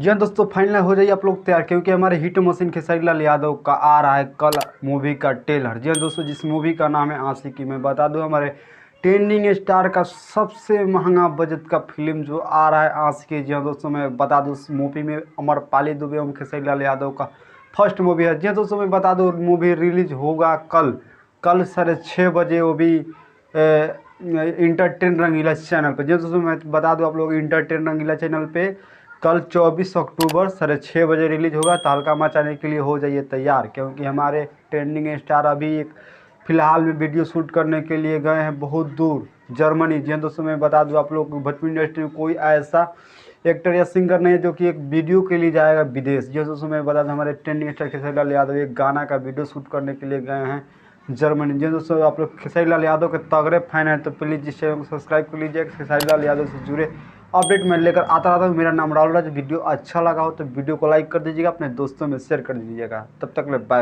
जी हाँ दोस्तों, फाइनल हो जाइए आप लोग तैयार, क्योंकि हमारे हिट मशीन खेसारी लाल यादव का आ रहा है कल मूवी का ट्रेलर। जी हाँ दोस्तों, जिस मूवी का नाम है आशिकी। मैं बता दूं, हमारे ट्रेंडिंग स्टार का सबसे महंगा बजट का फिल्म जो आ रहा है आशिकी। जी हाँ दोस्तों, मैं बता दूं, उस मूवी में अमरपाली दुबे एवं खेसारी लाल यादव का फर्स्ट मूवी है। जी हाँ दोस्तों, मैं बता दूं, मूवी रिलीज होगा कल 6:30 वो भी इंटरटेन रंगीला चैनल पे। जी हाँ दोस्तों, मैं बता दूं आप लोग, इंटरटेन रंगीला चैनल पे कल 24 अक्टूबर 6:30 बजे रिलीज होगा। तहलका मचाने के लिए हो जाइए तैयार, क्योंकि हमारे ट्रेंडिंग स्टार अभी एक फिलहाल में वीडियो शूट करने के लिए गए हैं बहुत दूर, जर्मनी। जी हाँ दोस्तों, मैं बता दूं आप लोग को, भोजपुरी इंडस्ट्री में कोई ऐसा एक्टर या सिंगर नहीं है जो कि एक वीडियो के लिए जाएगा विदेश। जी हाँ दोस्तों, मैं बता दूं, हमारे ट्रेंडिंग स्टार खेसारी लाल यादव एक गाना का वीडियो शूट करने के लिए गए हैं जर्मनी। जी हाँ दोस्तों, आप लोग खेसारी लाल यादव के तगड़े फैन हैं तो प्लीज़ इस चैनल को सब्सक्राइब कर लीजिए। खेसारी लाल यादव से जुड़े अपडेट मैं लेकर आता रहता हूँ। मेरा नाम राहुल राज। वीडियो अच्छा लगा हो तो वीडियो को लाइक कर दीजिएगा, अपने दोस्तों में शेयर कर दीजिएगा। तब तक ले बाय।